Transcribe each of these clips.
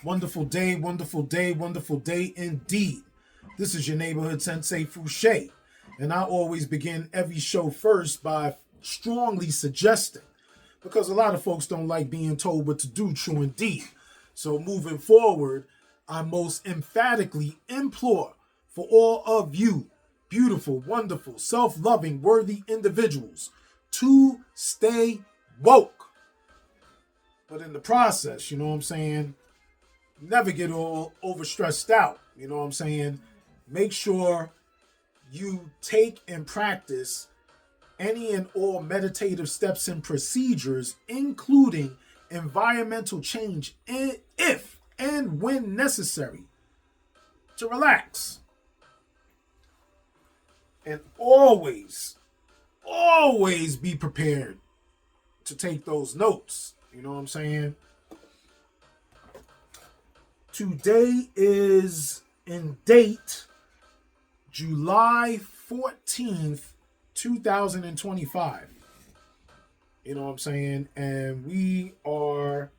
Wonderful day, wonderful day, wonderful day indeed. This is your neighborhood sensei Fouché, and I always begin every show first by strongly suggesting, because a lot of folks don't like being told what to do, true indeed. So moving forward, I most emphatically implore for all of you beautiful, wonderful, self-loving, worthy individuals to stay woke. But in the process, you know what I'm saying, never get all overstressed out. You know what I'm saying? Make sure you take and practice any and all meditative steps and procedures, including environmental change, if and when necessary, to relax. And always be prepared to take those notes. You know what I'm saying? Today is in date July 14th, 2025. You know what I'm saying? And we are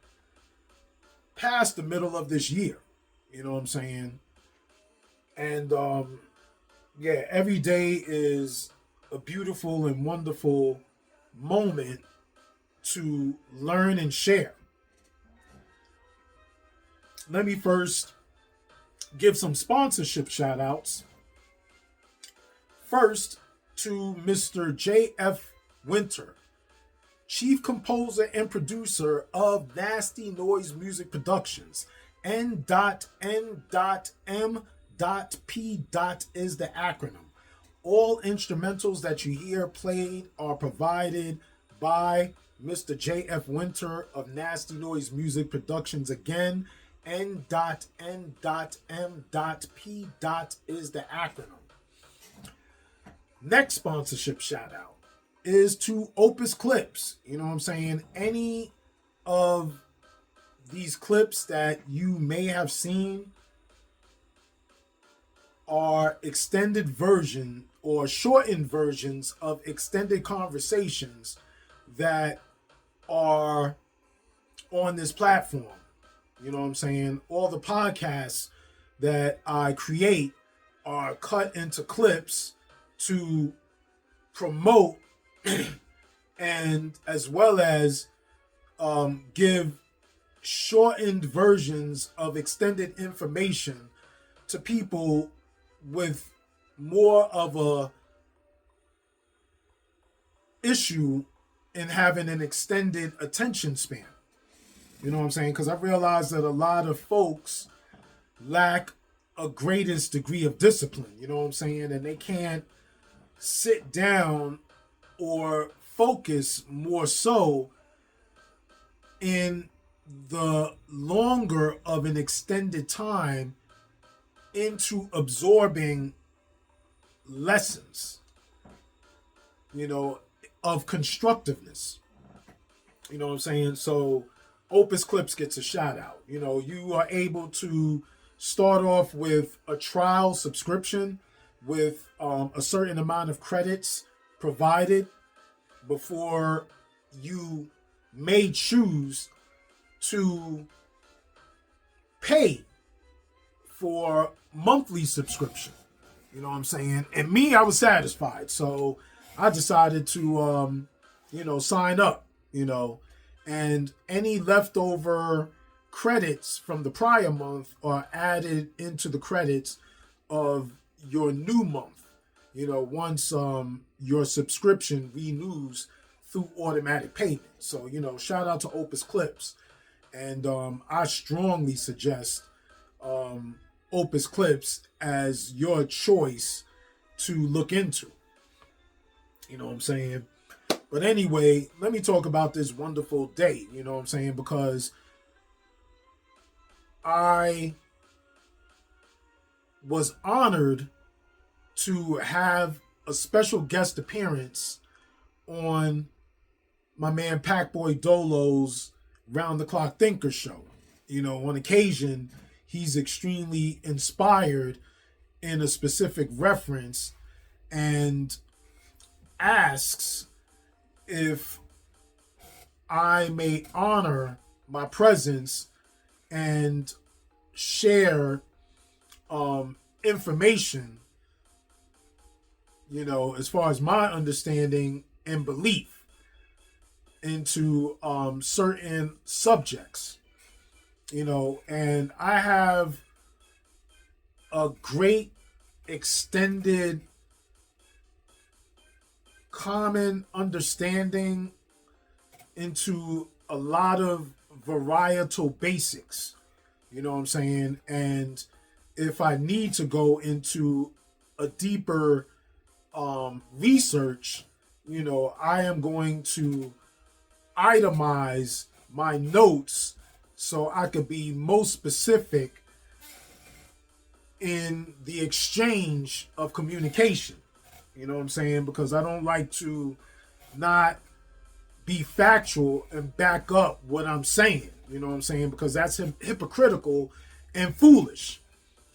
past the middle of this year. You know what I'm saying? And yeah, every day is a beautiful and wonderful moment to learn and share. Let me first give some sponsorship shout outs. First, to Mr. J.F. Winter, Chief Composer and Producer of Nasty Noise Music Productions. N.N.M.P. is the acronym. All instrumentals that you hear played are provided by Mr. J.F. Winter of Nasty Noise Music Productions. Again, N.N.M.P. is the acronym. Next sponsorship shout out is to Opus Clips. You know what I'm saying? Any of these clips that you may have seen are extended version or shortened versions of extended conversations that are on this platform. You know what I'm saying? All the podcasts that I create are cut into clips to promote and as well as give shortened versions of extended information to people with more of a issue in having an extended attention span. You know what I'm saying? Because I realize that a lot of folks lack a greatest degree of discipline. You know what I'm saying? And they can't sit down or focus more so in the longer of an extended time into absorbing lessons, you know, of constructiveness. You know what I'm saying? So Opus Clips gets a shout out. You know, you are able to start off with a trial subscription with a certain amount of credits provided before you may choose to pay for monthly subscription. You know what I'm saying? And me, I was satisfied. So I decided to, sign up, and any leftover credits from the prior month are added into the credits of your new month, once your subscription renews through automatic payment. So, shout out to Opus Clips. And I strongly suggest Opus Clips as your choice to look into. You know what I'm saying? But anyway, let me talk about this wonderful day, you know what I'm saying? Because I was honored to have a special guest appearance on my man Packboy Dolo's Round the Clock Thinker show. On occasion, he's extremely inspired in a specific reference and asks if I may honor my presence and share information, as far as my understanding and belief into certain subjects, and I have a great extended common understanding into a lot of varietal basics, you know what I'm saying? And if I need to go into a deeper research, I am going to itemize my notes so I could be most specific in the exchange of communication. You know what I'm saying? Because I don't like to not be factual and back up what I'm saying. You know what I'm saying? Because that's hypocritical and foolish.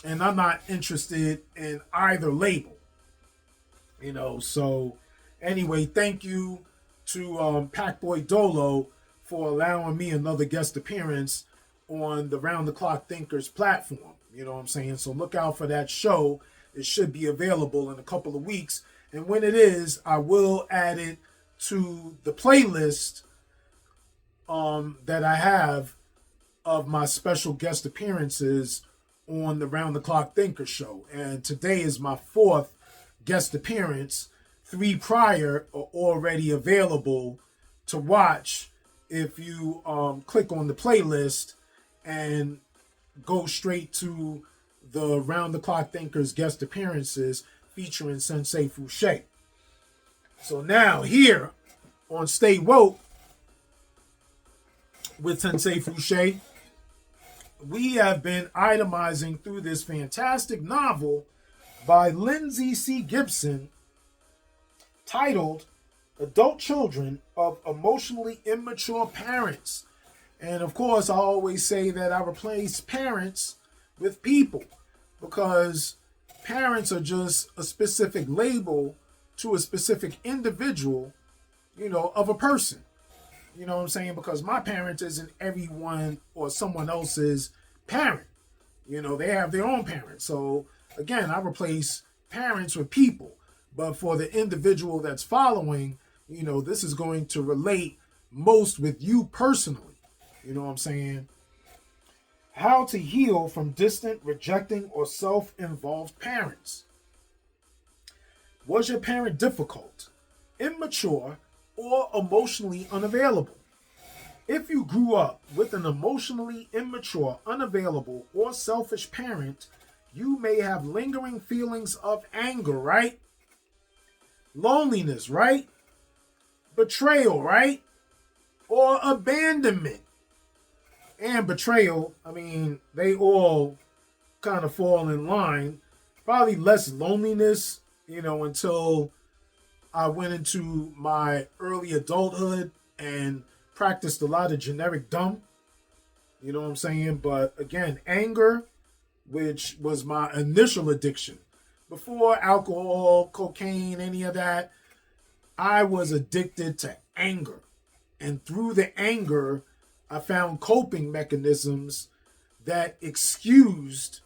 And I'm not interested in either label. So anyway, thank you to Packboy Dolo for allowing me another guest appearance on the Round the Clock Thinkers platform. You know what I'm saying? So look out for that show. It should be available in a couple of weeks. And when it is, I will add it to the playlist that I have of my special guest appearances on the Round the Clock Thinker show. And today is my 4th guest appearance. 3 prior are already available to watch if you click on the playlist and go straight to the Round the Clock Thinkers guest appearances featuring Sensei Fouché. So now here on Stay Woke with Sensei Fouché, we have been itemizing through this fantastic novel by Lindsay C. Gibson titled Adult Children of Emotionally Immature Parents. And of course, I always say that I replace parents with people because parents are just a specific label to a specific individual, of a person. You know what I'm saying? Because my parent isn't everyone or someone else's parent. They have their own parents. So again, I replace parents with people. But for the individual that's following, this is going to relate most with you personally. You know what I'm saying? How to heal from distant, rejecting, or self-involved parents. Was your parent difficult, immature, or emotionally unavailable? If you grew up with an emotionally immature, unavailable, or selfish parent, you may have lingering feelings of anger, right? Loneliness, right? Betrayal, right? Or abandonment. And betrayal, they all kind of fall in line. Probably less loneliness, until I went into my early adulthood and practiced a lot of generic dumb. You know what I'm saying? But again, anger, which was my initial addiction. Before alcohol, cocaine, any of that, I was addicted to anger. And through the anger, I found coping mechanisms that excused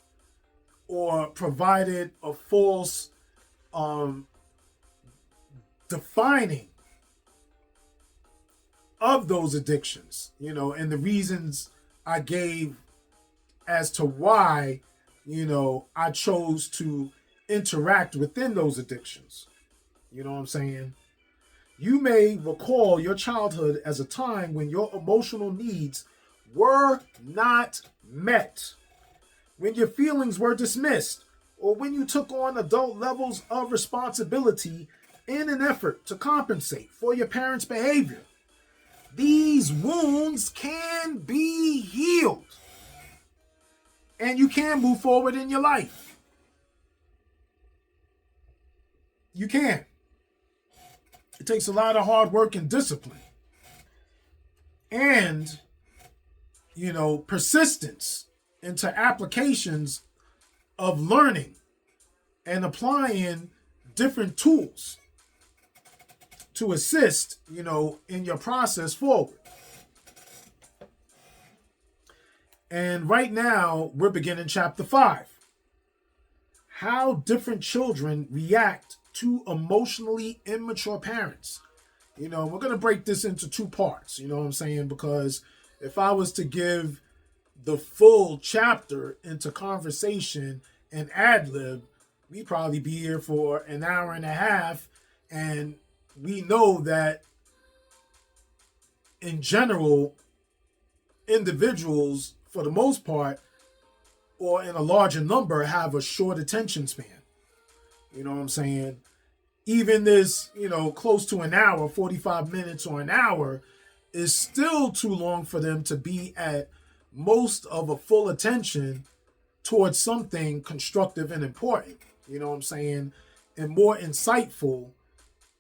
or provided a false defining of those addictions, and the reasons I gave as to why, I chose to interact within those addictions. You know what I'm saying? You may recall your childhood as a time when your emotional needs were not met, when your feelings were dismissed, or when you took on adult levels of responsibility in an effort to compensate for your parents' behavior. These wounds can be healed, and you can move forward in your life. You can. It takes a lot of hard work and discipline. And, persistence into applications of learning and applying different tools to assist, in your process forward. And right now, we're beginning chapter 5. How different children react to emotionally immature parents. We're going to break this into two parts, you know what I'm saying? Because if I was to give the full chapter into conversation and ad lib, we'd probably be here for an hour and a half. And we know that in general, individuals, for the most part, or in a larger number, have a short attention span. You know what I'm saying? Even this, close to an hour, 45 minutes or an hour, is still too long for them to be at most of a full attention towards something constructive and important. You know what I'm saying? And more insightful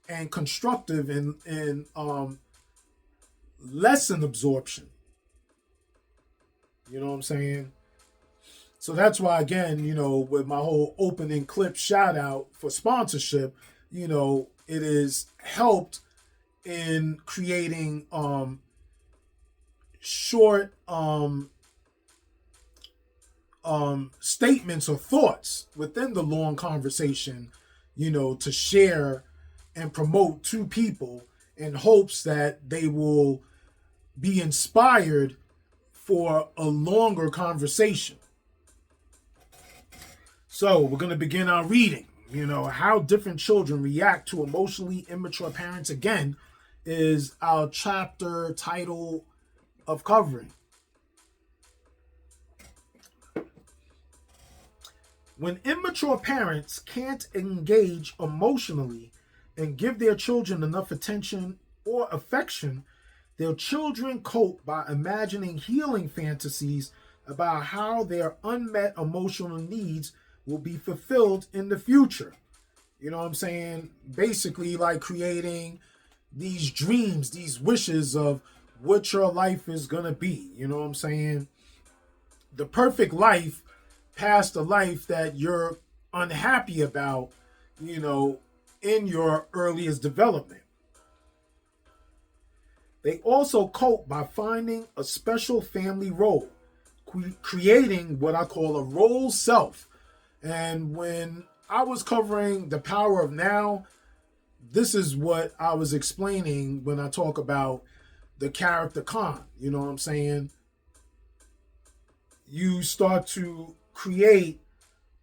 and constructive in lesson absorption. You know what I'm saying? So that's why, again, with my whole opening clip shout out for sponsorship, it is helped in creating short statements or thoughts within the long conversation, to share and promote to people in hopes that they will be inspired for a longer conversation. So we're going to begin our reading. How different children react to emotionally immature parents, again, is our chapter title of covering. When immature parents can't engage emotionally and give their children enough attention or affection, their children cope by imagining healing fantasies about how their unmet emotional needs will be fulfilled in the future. You know what I'm saying? Basically, like creating these dreams, these wishes of what your life is going to be. You know what I'm saying? The perfect life past the life that you're unhappy about, in your earliest development. They also cope by finding a special family role, creating what I call a role self. And when I was covering the power of now, this is what I was explaining when I talk about the character con. You know what I'm saying? You start to create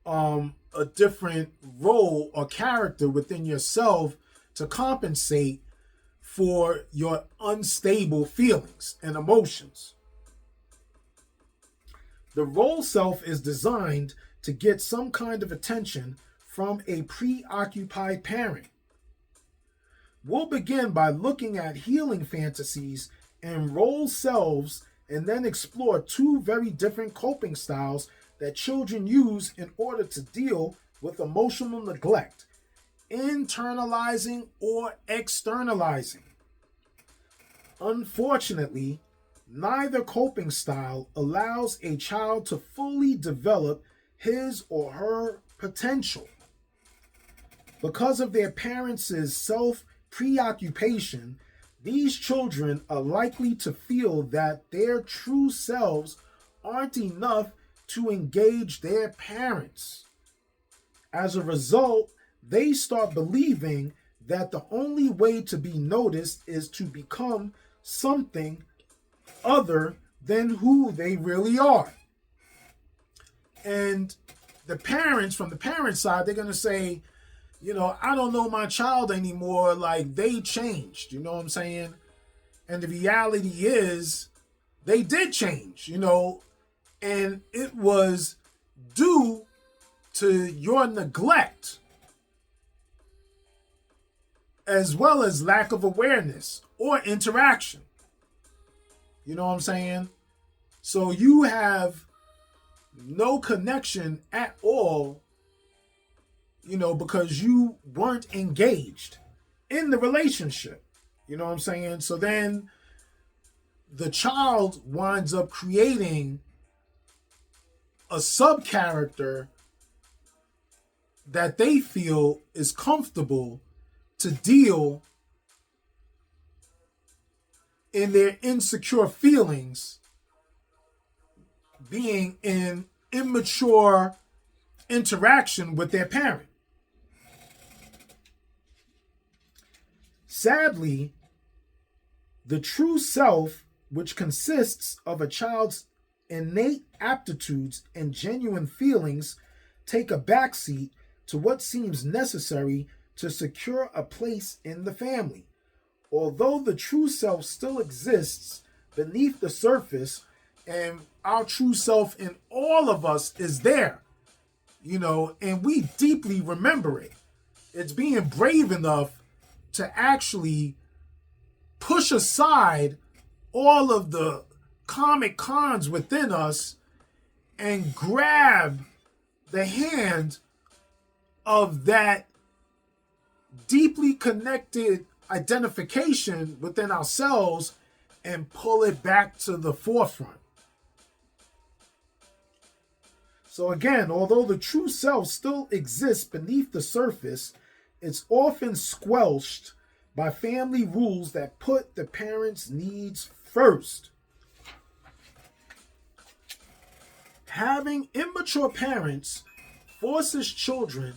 a different role or character within yourself to compensate for your unstable feelings and emotions. The role self is designed to get some kind of attention from a preoccupied parent. We'll begin by looking at healing fantasies and role selves and then explore two very different coping styles that children use in order to deal with emotional neglect, internalizing or externalizing. Unfortunately, neither coping style allows a child to fully develop his or her potential. Because of their parents' self-preoccupation, these children are likely to feel that their true selves aren't enough to engage their parents. As a result, they start believing that the only way to be noticed is to become something other than who they really are. And the parents, from the parent side, they're going to say, I don't know my child anymore. Like, they changed. You know what I'm saying? And the reality is, they did change, and it was due to your neglect as well as lack of awareness or interaction. You know what I'm saying? So you have no connection at all, because you weren't engaged in the relationship. You know what I'm saying? So then the child winds up creating a sub character that they feel is comfortable to deal in their insecure feelings being in immature interaction with their parent. Sadly, the true self, which consists of a child's innate aptitudes and genuine feelings, take a backseat to what seems necessary to secure a place in the family. Although the true self still exists beneath the surface, and our true self in all of us is there, and we deeply remember it. It's being brave enough to actually push aside all of the comic cons within us and grab the hand of that deeply connected identification within ourselves and pull it back to the forefront. So again, although the true self still exists beneath the surface, it's often squelched by family rules that put the parents' needs first. Having immature parents forces children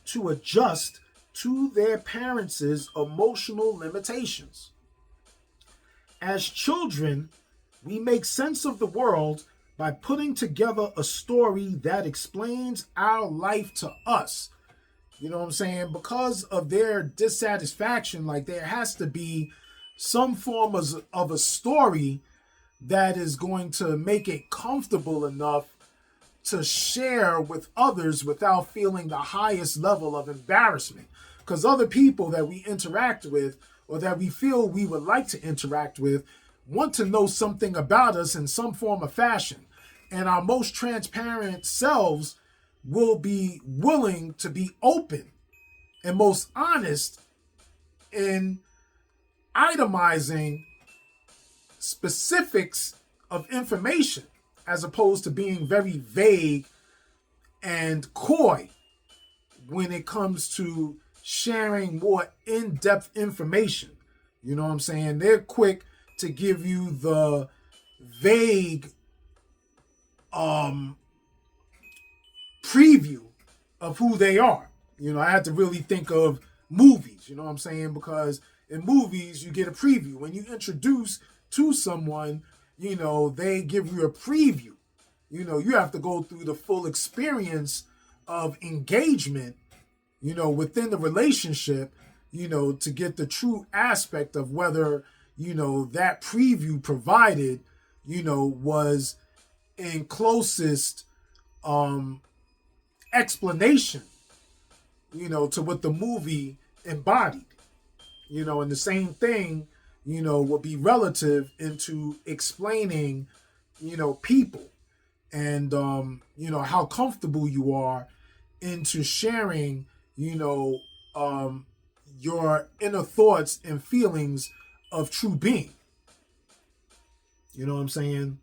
to adjust to their parents' emotional limitations. As children, we make sense of the world by putting together a story that explains our life to us. You know what I'm saying? Because of their dissatisfaction, like there has to be some form of a story that is going to make it comfortable enough to share with others without feeling the highest level of embarrassment. Because other people that we interact with or that we feel we would like to interact with want to know something about us in some form of fashion. And our most transparent selves will be willing to be open and most honest in itemizing specifics of information as opposed to being very vague and coy when it comes to sharing more in-depth information. You know what I'm saying? They're quick to give you the vague preview of who they are. I had to really think of movies, you know what I'm saying? Because in movies, you get a preview. When you introduce to someone, they give you a preview. You have to go through the full experience of engagement, within the relationship, to get the true aspect of whether, that preview provided, was in closest explanation, to what the movie embodied. And the same thing, will be relative into explaining, people and, how comfortable you are into sharing, your inner thoughts and feelings of true being. You know what I'm saying?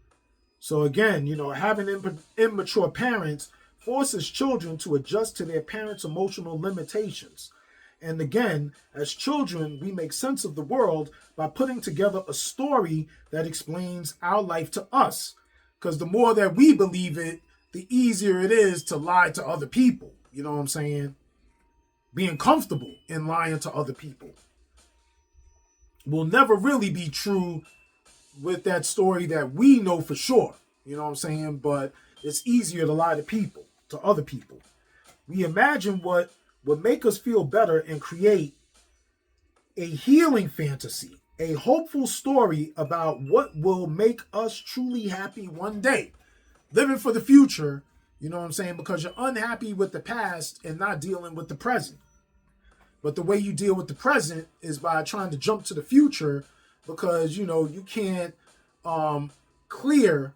So again, having immature parents forces children to adjust to their parents' emotional limitations. And again, as children, we make sense of the world by putting together a story that explains our life to us. Because the more that we believe it, the easier it is to lie to other people. You know what I'm saying? Being comfortable in lying to other people will never really be true with that story that we know for sure. You know what I'm saying? But it's easier to lie to other people. We imagine what would make us feel better and create a healing fantasy, a hopeful story about what will make us truly happy one day. Living for the future, you know what I'm saying? Because you're unhappy with the past and not dealing with the present. But the way you deal with the present is by trying to jump to the future because, you can't clear,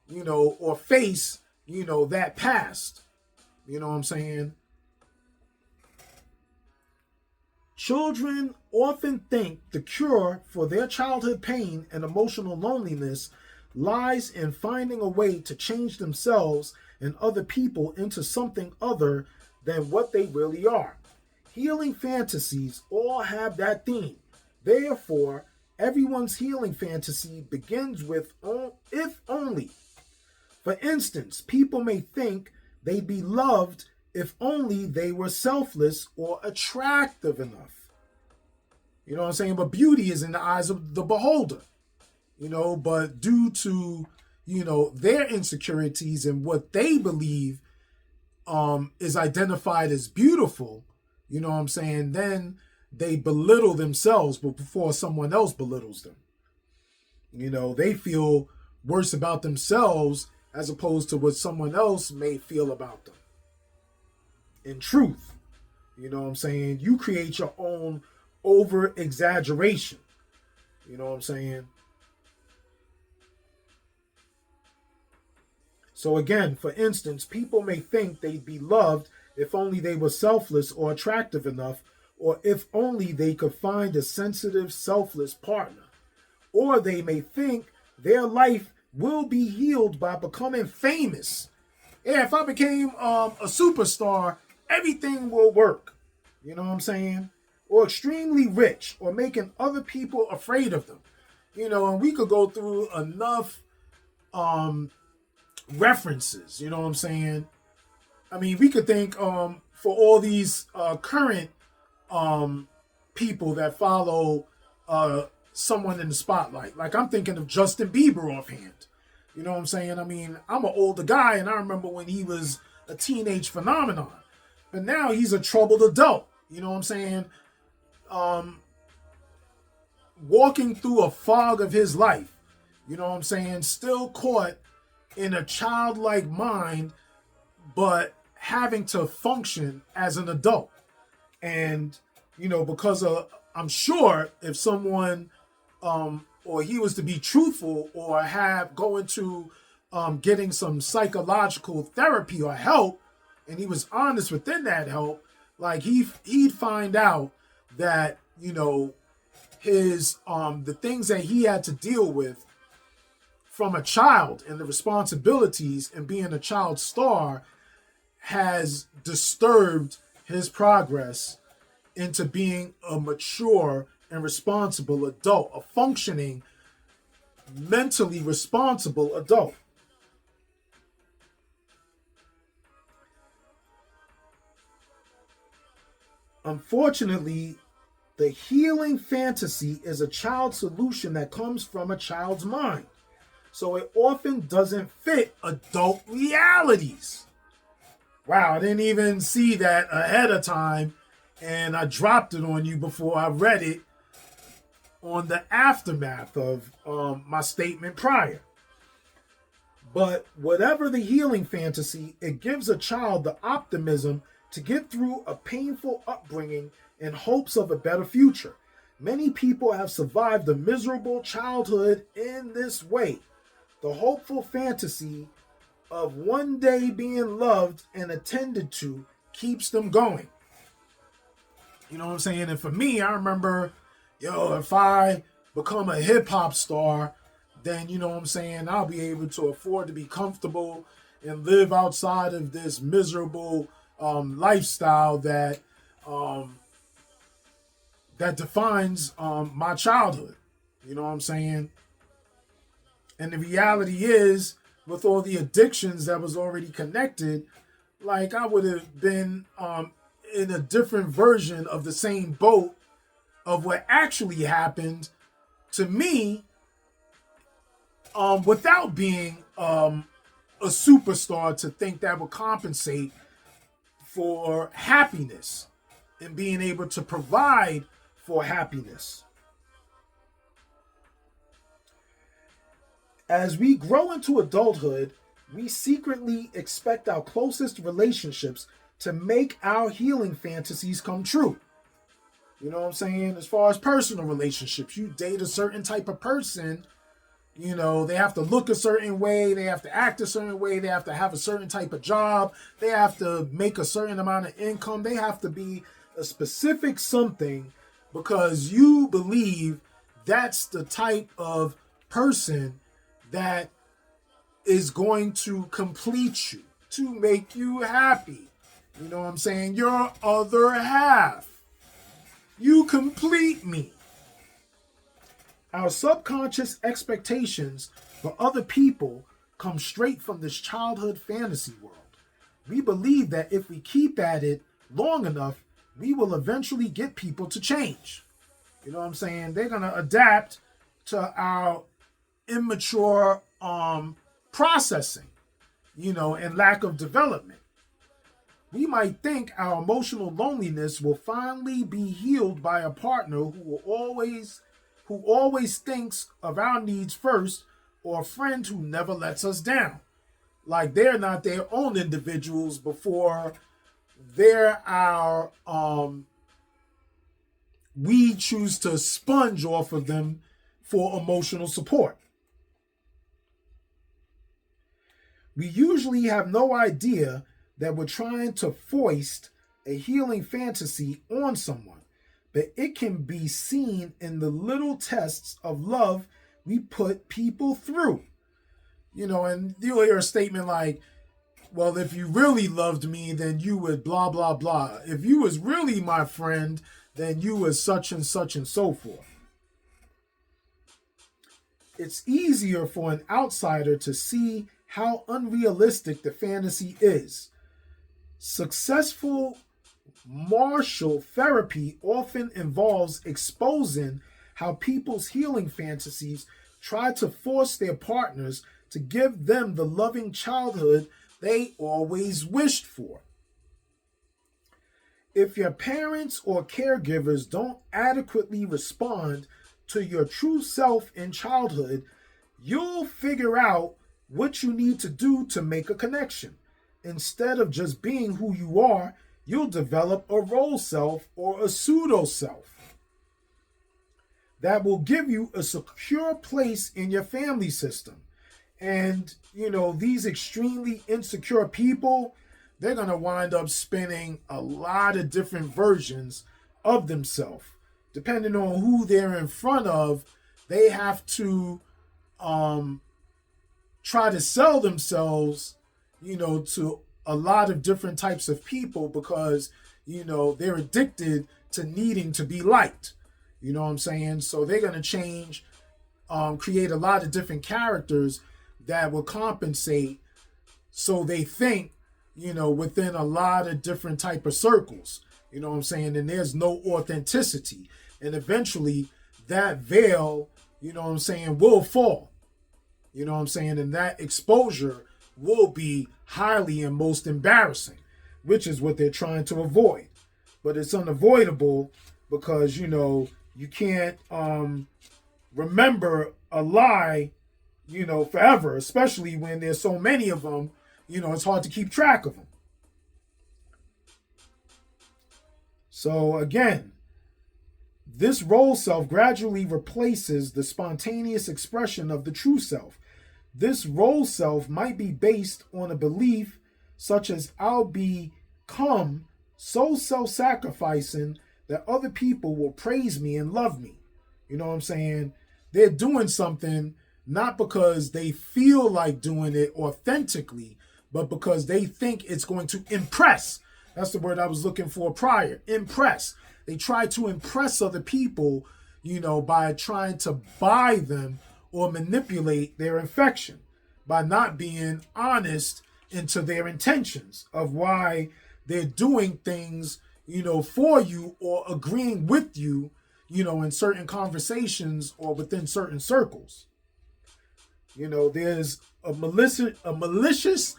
or face, that past. You know what I'm saying? Children often think the cure for their childhood pain and emotional loneliness lies in finding a way to change themselves and other people into something other than what they really are. Healing fantasies all have that theme. Therefore, everyone's healing fantasy begins with if only. For instance, people may think they'd be loved if only they were selfless or attractive enough. You know what I'm saying? But beauty is in the eyes of the beholder. But due to, their insecurities and what they believe is identified as beautiful, you know what I'm saying, then they belittle themselves before someone else belittles them. They feel worse about themselves as opposed to what someone else may feel about them. In truth, you know what I'm saying, you create your own over exaggeration. You know what I'm saying? So again, for instance, people may think they'd be loved if only they were selfless or attractive enough, or if only they could find a sensitive, selfless partner. Or they may think their life will be healed by becoming famous. Yeah, if I became a superstar, everything will work. You know what I'm saying? Or extremely rich, or making other people afraid of them. And we could go through enough references. You know what I'm saying? I mean, we could think for all these current people that follow someone in the spotlight. Like, I'm thinking of Justin Bieber offhand. You know what I'm saying? I mean, I'm an older guy, and I remember when he was a teenage phenomenon. But now he's a troubled adult. You know what I'm saying? Walking through a fog of his life. You know what I'm saying? Still caught in a childlike mind, but having to function as an adult. And, because I'm sure if someone, or he was to be truthful or go into getting some psychological therapy or help, and he was honest within that help, like he'd find out that, his the things that he had to deal with from a child and the responsibilities and being a child star has disturbed his progress into being a mature and responsible adult, a functioning, mentally responsible adult. Unfortunately, the healing fantasy is a child solution that comes from a child's mind. So it often doesn't fit adult realities. Wow, I didn't even see that ahead of time, and I dropped it on you before I read it on the aftermath of my statement prior. But whatever the healing fantasy, it gives a child the optimism to get through a painful upbringing in hopes of a better future. Many people have survived a miserable childhood in this way. The hopeful fantasy of one day being loved and attended to keeps them going. You know what I'm saying? And for me, I remember, if I become a hip hop star, then, you know what I'm saying, I'll be able to afford to be comfortable and live outside of this miserable lifestyle that defines my childhood. You know what I'm saying? And the reality is, with all the addictions that was already connected, like, I would have been in a different version of the same boat of what actually happened to me without being a superstar, to think that would compensate for happiness and being able to provide for happiness. As we grow into adulthood, we secretly expect our closest relationships to make our healing fantasies come true. You know what I'm saying? As far as personal relationships, you date a certain type of person, they have to look a certain way, they have to act a certain way, they have to have a certain type of job, they have to make a certain amount of income, they have to be a specific something, because you believe that's the type of person that is going to complete you, to make you happy. You know what I'm saying? Your other half. You complete me. Our subconscious expectations for other people come straight from this childhood fantasy world. We believe that if we keep at it long enough, we will eventually get people to change. You know what I'm saying? They're going to adapt to our immature processing, and lack of development. We might think our emotional loneliness will finally be healed by a partner who always thinks of our needs first, or a friend who never lets us down. Like they're not their own individuals before they're our we choose to sponge off of them for emotional support. We usually have no idea that we're trying to foist a healing fantasy on someone, but it can be seen in the little tests of love we put people through. And you'll hear a statement like, well, if you really loved me, then you would blah, blah, blah. If you was really my friend, then you was such and so forth. It's easier for an outsider to see how unrealistic the fantasy is. Successful martial therapy often involves exposing how people's healing fantasies try to force their partners to give them the loving childhood they always wished for. If your parents or caregivers don't adequately respond to your true self in childhood, you'll figure out what you need to do to make a connection. Instead of just being who you are, you'll develop a role self or a pseudo self that will give you a secure place in your family system. And, these extremely insecure people, they're going to wind up spinning a lot of different versions of themselves. Depending on who they're in front of, they have to try to sell themselves, to a lot of different types of people because, they're addicted to needing to be liked. You know what I'm saying? So they're going to create a lot of different characters that will compensate. So they think, within a lot of different type of circles, you know what I'm saying? And there's no authenticity. And eventually that veil, will fall. You know what I'm saying? And that exposure will be highly and most embarrassing, which is what they're trying to avoid. But it's unavoidable because, you can't remember a lie, forever, especially when there's so many of them, it's hard to keep track of them. So again, this role self gradually replaces the spontaneous expression of the true self. This role self might be based on a belief such as I'll become so self-sacrificing that other people will praise me and love me. You know what I'm saying? They're doing something not because they feel like doing it authentically, but because they think it's going to impress. That's the word I was looking for prior. Impress. They try to impress other people, by trying to buy them or manipulate their affection by not being honest into their intentions of why they're doing things, for you or agreeing with you, in certain conversations or within certain circles. There's a malicious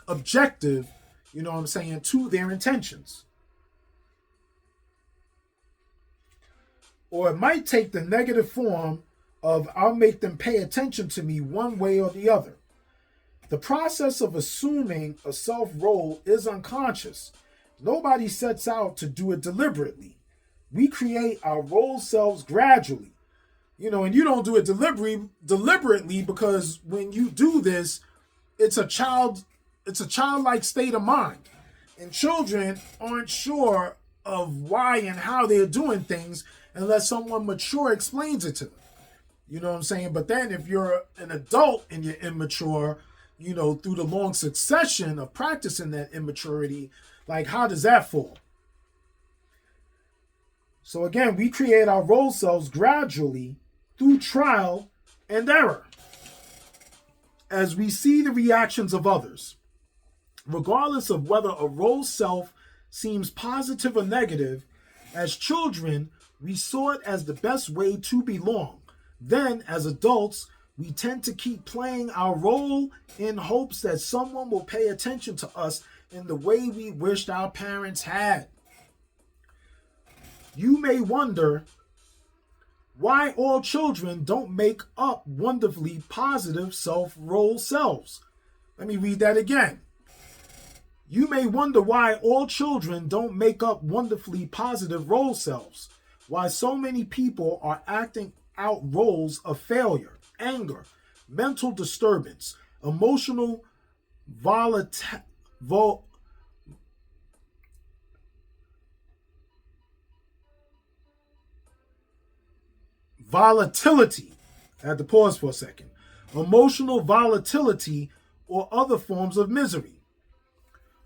objective, to their intentions. Or it might take the negative form of I'll make them pay attention to me one way or the other. The process of assuming a self role is unconscious. Nobody sets out to do it deliberately. We create our role selves gradually. And you don't do it deliberately because when you do this, it's a childlike state of mind. And children aren't sure of why and how they're doing things unless someone mature explains it to them. You know what I'm saying? But then if you're an adult and you're immature, through the long succession of practicing that immaturity, like how does that fall? So again, we create our role selves gradually through trial and error. As we see the reactions of others, regardless of whether a role self seems positive or negative, as children, we saw it as the best way to belong. Then, as adults, we tend to keep playing our role in hopes that someone will pay attention to us in the way we wished our parents had. You may wonder why all children don't make up wonderfully positive self-role selves. Let me read that again. You may wonder why all children don't make up wonderfully positive role selves, why so many people are acting out roles of failure, anger, mental disturbance, emotional volatility. I had to pause for a second. Emotional volatility or other forms of misery.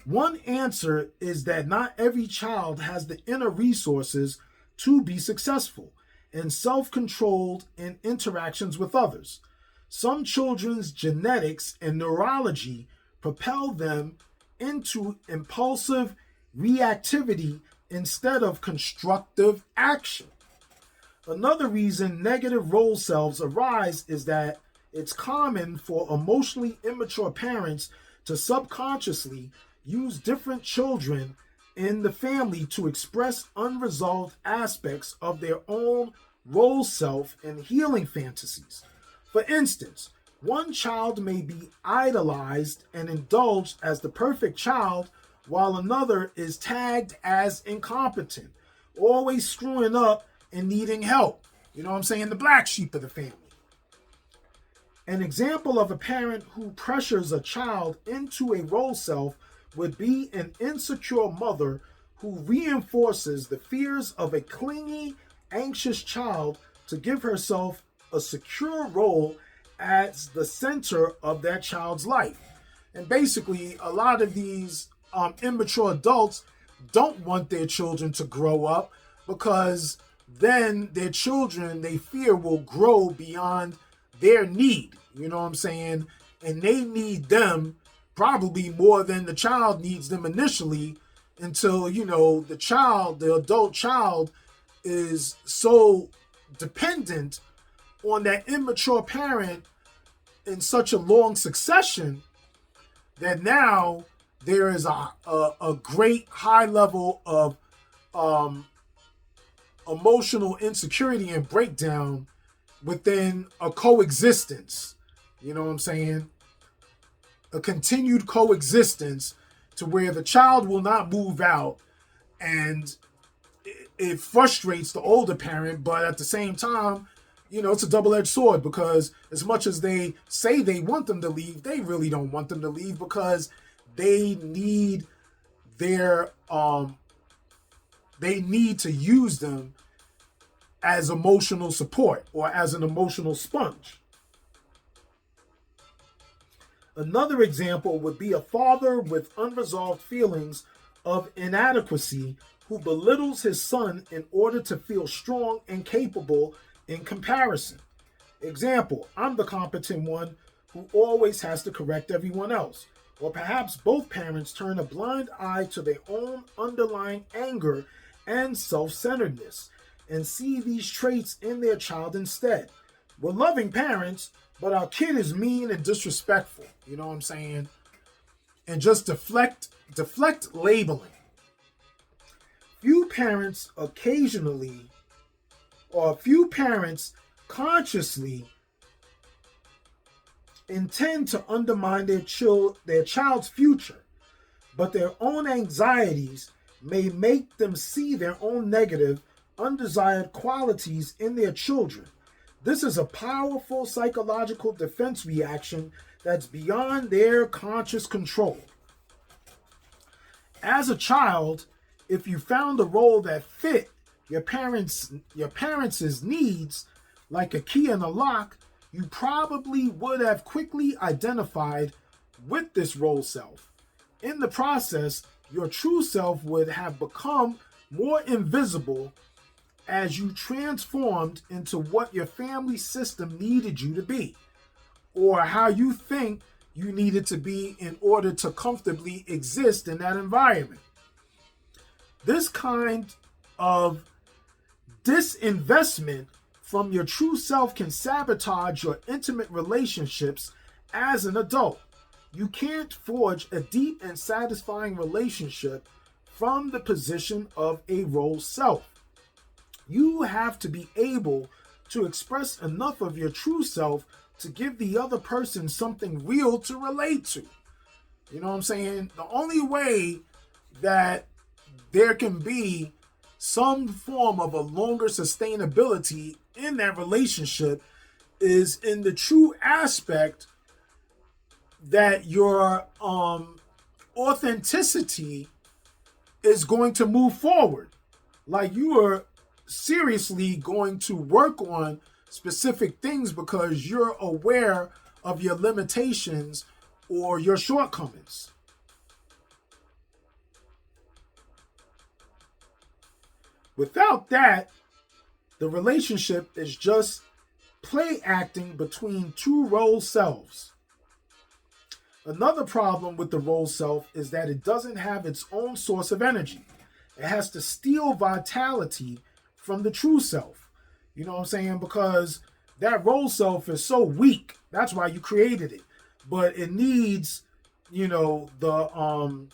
One answer is that not every child has the inner resources to be successful and self-controlled in interactions with others. Some children's genetics and neurology propel them into impulsive reactivity instead of constructive action. Another reason negative role selves arise is that it's common for emotionally immature parents to subconsciously use different children in the family to express unresolved aspects of their own role self and healing fantasies. For instance, one child may be idolized and indulged as the perfect child, while another is tagged as incompetent, always screwing up and needing help. You know what I'm saying? The black sheep of the family. An example of a parent who pressures a child into a role self would be an insecure mother who reinforces the fears of a clingy, anxious child to give herself a secure role as the center of that child's life. And basically, a lot of these immature adults don't want their children to grow up because then their children, they fear, will grow beyond their need. You know what I'm saying? And they need them probably more than the child needs them initially until, the adult child is so dependent on that immature parent in such a long succession that now there is a great high level of emotional insecurity and breakdown within a coexistence. You know what I'm saying? A continued coexistence to where the child will not move out, and it frustrates the older parent, but at the same time, it's a double-edged sword because as much as they say they want them to leave, they really don't want them to leave because they need they need to use them as emotional support or as an emotional sponge. Another example would be a father with unresolved feelings of inadequacy who belittles his son in order to feel strong and capable in comparison. Example, I'm the competent one who always has to correct everyone else. Or perhaps both parents turn a blind eye to their own underlying anger and self-centeredness and see these traits in their child instead. We're loving parents, but our kid is mean and disrespectful. You know what I'm saying? And just deflect labeling. Few parents consciously intend to undermine their child's future, but their own anxieties may make them see their own negative, undesired qualities in their children. This is a powerful psychological defense reaction that's beyond their conscious control. As a child, if you found a role that fit your parents' needs, like a key in a lock, you probably would have quickly identified with this role self. In the process, your true self would have become more invisible as you transformed into what your family system needed you to be. or how you think you needed to be in order to comfortably exist in that environment. This kind of disinvestment from your true self can sabotage your intimate relationships as an adult. You can't forge a deep and satisfying relationship from the position of a role self. You have to be able to express enough of your true self to give the other person something real to relate to. You know what I'm saying? The only way that there can be some form of a longer sustainability in that relationship is in the true aspect that your authenticity is going to move forward. Like you are seriously going to work on specific things because you're aware of your limitations or your shortcomings. Without that, the relationship is just play acting between two role selves. Another problem with the role self is that it doesn't have its own source of energy. It has to steal vitality from the true self. You know what I'm saying? Because that role self is so weak. That's why you created it. But it needs, the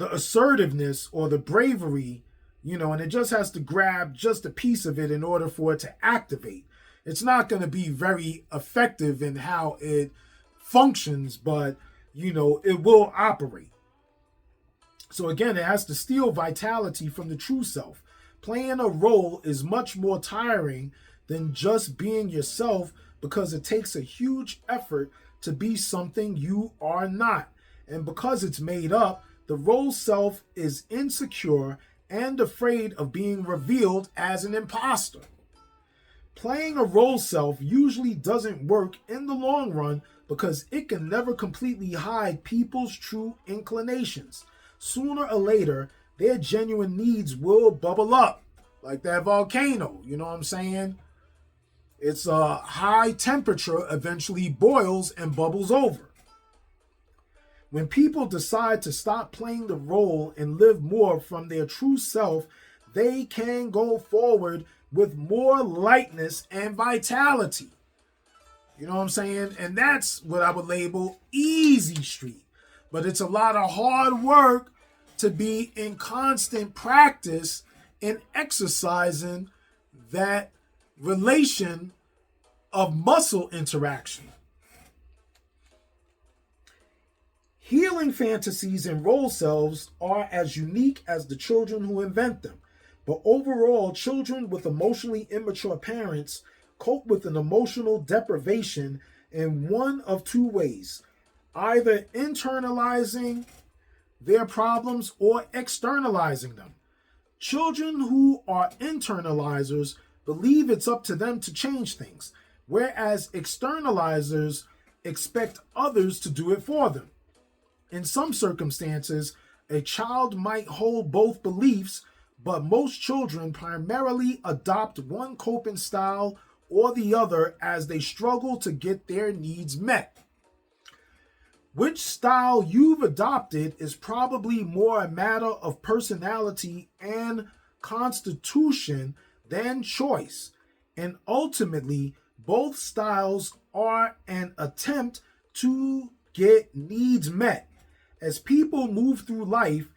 assertiveness or the bravery, and it just has to grab just a piece of it in order for it to activate. It's not going to be very effective in how it functions, but it will operate. So again, it has to steal vitality from the true self. Playing a role is much more tiring than just being yourself because it takes a huge effort to be something you are not. And because it's made up, the role self is insecure and afraid of being revealed as an imposter. Playing a role self usually doesn't work in the long run because it can never completely hide people's true inclinations. Sooner or later, their genuine needs will bubble up like that volcano. You know what I'm saying? It's a high temperature eventually boils and bubbles over. When people decide to stop playing the role and live more from their true self, they can go forward with more lightness and vitality. You know what I'm saying? And that's what I would label easy street. But it's a lot of hard work to be in constant practice in exercising that relation of muscle interaction. Healing fantasies and role selves are as unique as the children who invent them. But overall, children with emotionally immature parents cope with an emotional deprivation in one of two ways: either internalizing their problems or externalizing them. Children who are internalizers believe it's up to them to change things, whereas externalizers expect others to do it for them. In some circumstances, a child might hold both beliefs, but most children primarily adopt one coping style or the other as they struggle to get their needs met. Which style you've adopted is probably more a matter of personality and constitution than choice, and ultimately, both styles are an attempt to get needs met. As people move through life,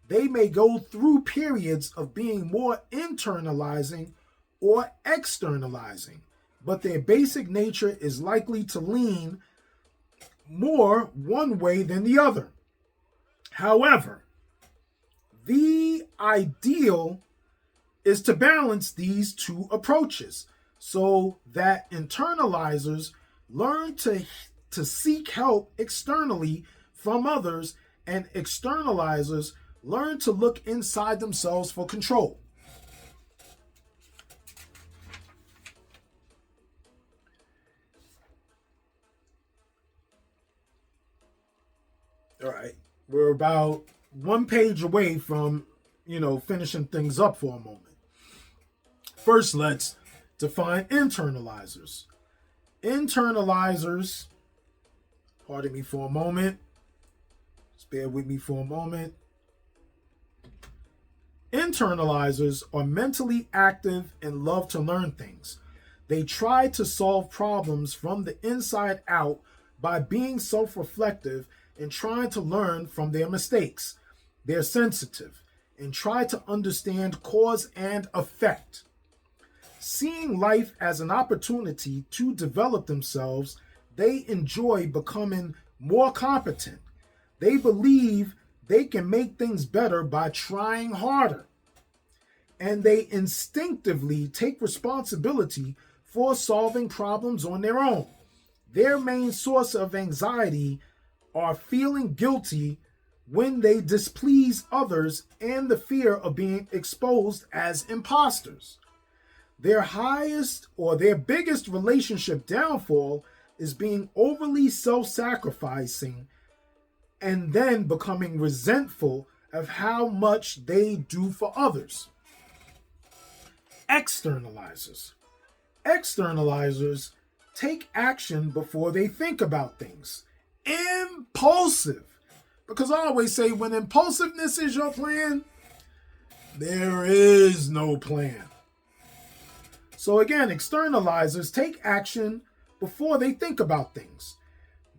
they may go through periods of being more internalizing or externalizing, but their basic nature is likely to lean more one way than the other. However, the ideal is to balance these two approaches so that internalizers learn to seek help externally from others, and externalizers learn to look inside themselves for control. All right, we're about one page away from, finishing things up for a moment. First, let's define internalizers. Internalizers, pardon me for a moment, just bear with me for a moment. Internalizers are mentally active and love to learn things. They try to solve problems from the inside out by being self-reflective and trying to learn from their mistakes. They're sensitive and try to understand cause and effect. Seeing life as an opportunity to develop themselves, they enjoy becoming more competent. They believe they can make things better by trying harder. And they instinctively take responsibility for solving problems on their own. Their main source of anxiety are feeling guilty when they displease others and the fear of being exposed as imposters. Their biggest relationship downfall is being overly self-sacrificing and then becoming resentful of how much they do for others. Externalizers. Externalizers take action before they think about things. Impulsive. Because I always say when impulsiveness is your plan, there is no plan. So again, externalizers take action before they think about things.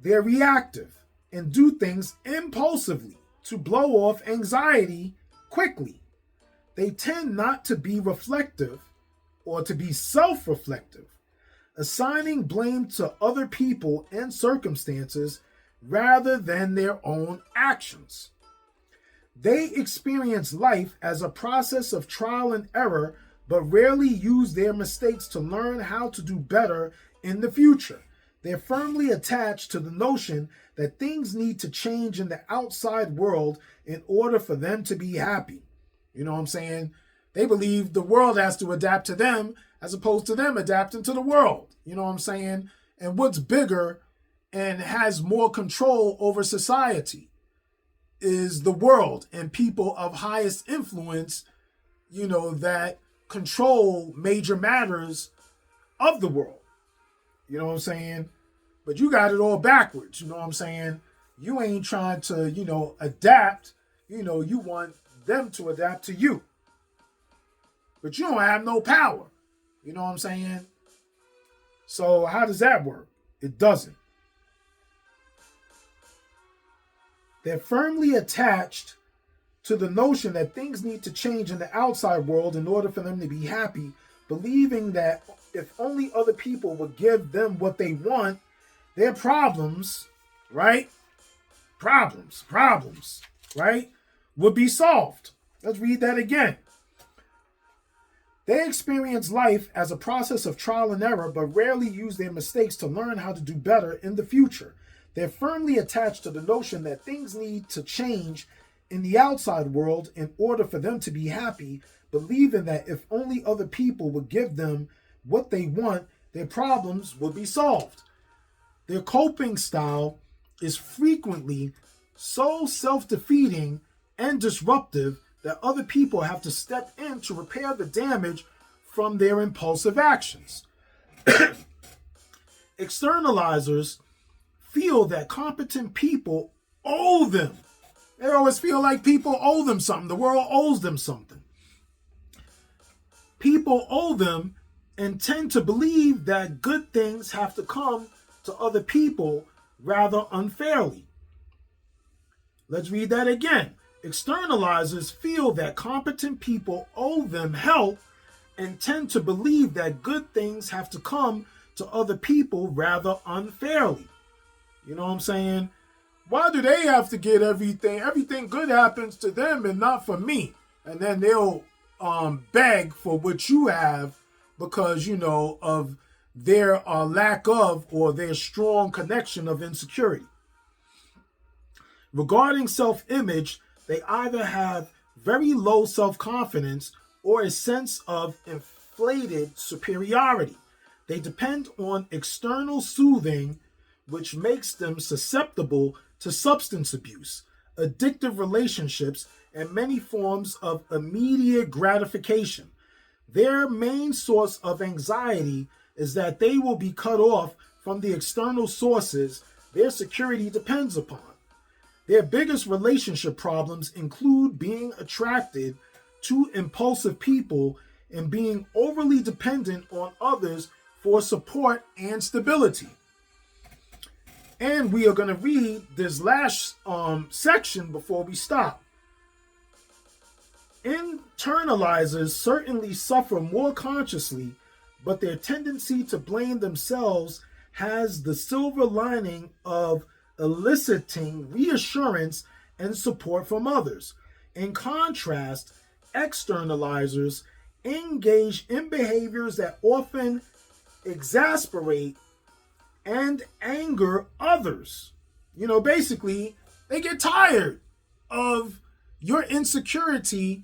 They're reactive and do things impulsively to blow off anxiety quickly. They tend not to be reflective or to be self-reflective, assigning blame to other people and circumstances rather than their own actions. They experience life as a process of trial and error, but rarely use their mistakes to learn how to do better in the future. They're firmly attached to the notion that things need to change in the outside world in order for them to be happy. You know what I'm saying? They believe the world has to adapt to them as opposed to them adapting to the world. You know what I'm saying? And what's bigger and has more control over society is the world and people of highest influence, that control major matters of the world. You know what I'm saying? But you got it all backwards. You know what I'm saying? You ain't trying to, adapt. You want them to adapt to you. But you don't have no power. You know what I'm saying? So how does that work? It doesn't. They're firmly attached to the notion that things need to change in the outside world in order for them to be happy, believing that if only other people would give them what they want, their problems, right? Problems, right? Would be solved. Let's read that again. They experience life as a process of trial and error, but rarely use their mistakes to learn how to do better in the future. They're firmly attached to the notion that things need to change in the outside world in order for them to be happy, believing that if only other people would give them what they want, their problems would be solved. Their coping style is frequently so self-defeating and disruptive that other people have to step in to repair the damage from their impulsive actions. Externalizers feel that competent people owe them. They always feel like people owe them something. The world owes them something. People owe them and tend to believe that good things have to come to other people rather unfairly. Let's read that again. Externalizers feel that competent people owe them help and tend to believe that good things have to come to other people rather unfairly. You know what I'm saying? Why do they have to get everything? Everything good happens to them and not for me. And then they'll beg for what you have because, of their lack of or their strong connection of insecurity. Regarding self-image, they either have very low self-confidence or a sense of inflated superiority. They depend on external soothing, which makes them susceptible to substance abuse, addictive relationships, and many forms of immediate gratification. Their main source of anxiety is that they will be cut off from the external sources their security depends upon. Their biggest relationship problems include being attracted to impulsive people and being overly dependent on others for support and stability. And we are going to read this last section before we stop. Internalizers certainly suffer more consciously, but their tendency to blame themselves has the silver lining of eliciting reassurance and support from others. In contrast, externalizers engage in behaviors that often exasperate and anger others. Basically, they get tired of your insecurity,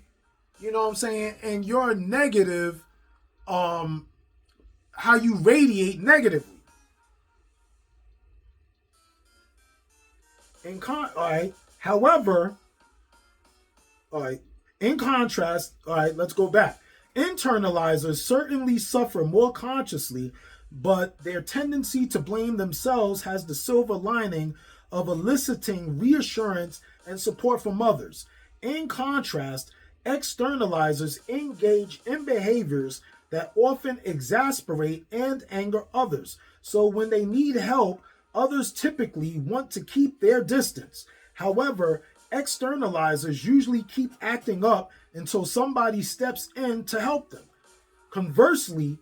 and your negative, how you radiate negatively. However, in contrast, let's go back. Internalizers certainly suffer more consciously, but their tendency to blame themselves has the silver lining of eliciting reassurance and support from others. In contrast, externalizers engage in behaviors that often exasperate and anger others. So when they need help, others typically want to keep their distance. However, externalizers usually keep acting up until somebody steps in to help them. Conversely,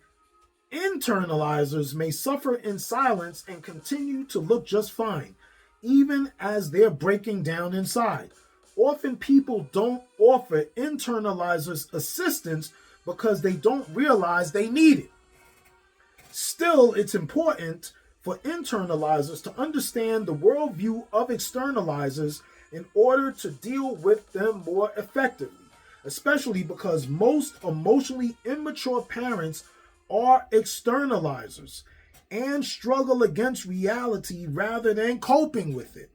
internalizers may suffer in silence and continue to look just fine, even as they're breaking down inside. Often people don't offer internalizers assistance because they don't realize they need it. Still, it's important for internalizers to understand the worldview of externalizers in order to deal with them more effectively, especially because most emotionally immature parents are externalizers and struggle against reality rather than coping with it.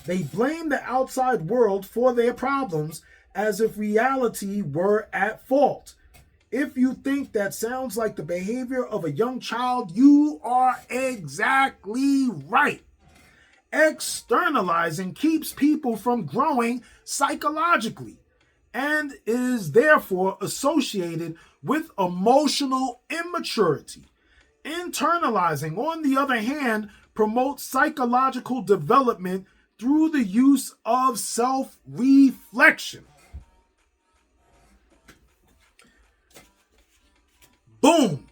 They blame the outside world for their problems as if reality were at fault. If you think that sounds like the behavior of a young child, you are exactly right. Externalizing keeps people from growing psychologically and is therefore associated with emotional immaturity. Internalizing, on the other hand, promotes psychological development through the use of self-reflection. Boom.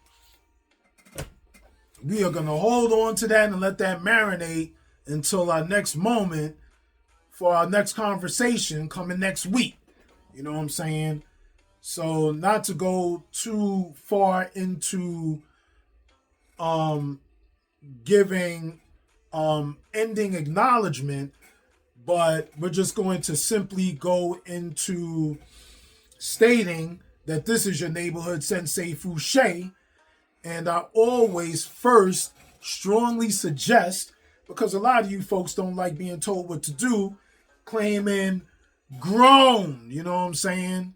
We are going to hold on to that and let that marinate until our next moment for our next conversation coming next week. You know what I'm saying? So not to go too far into giving ending acknowledgement, but we're just going to simply go into stating that this is your neighborhood Sensei Fouché, and I always first strongly suggest, because a lot of you folks don't like being told what to do, claiming grown, you know what I'm saying?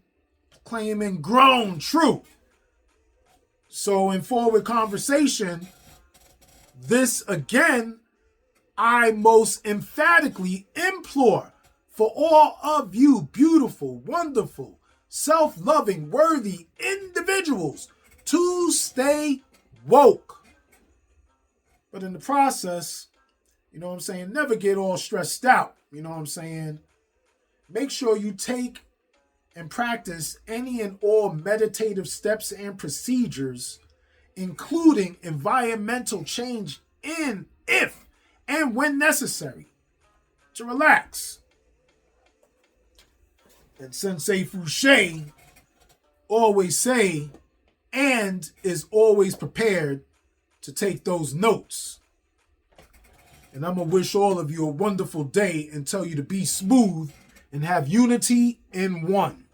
Claiming grown truth. So in forward conversation, this again, I most emphatically implore for all of you beautiful, wonderful, self-loving, worthy individuals to stay woke. But in the process, you know what I'm saying, never get all stressed out. You know what I'm saying? Make sure you take and practice any and all meditative steps and procedures, including environmental change if and when necessary, to relax. And Sensei Fouché always say, and is always prepared to take those notes. And I'm going to wish all of you a wonderful day and tell you to be smooth and have unity in one.